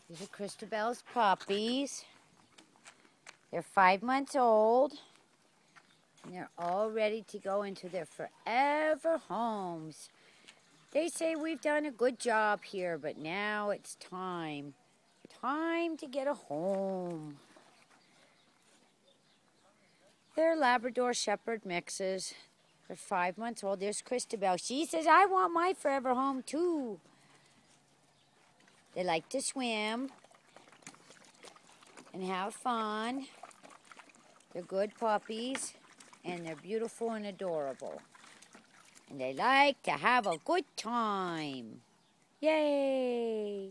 These are Christabel's puppies. They're 5 months old. And they're all ready to go into their forever homes. They say we've done a good job here, but now it's time. Time to get a home. They're Labrador Shepherd mixes. They're 5 months old. There's Christabel. She says, I want my forever home too. They like to swim and have fun. They're good puppies, and they're beautiful and adorable. And they like to have a good time. Yay!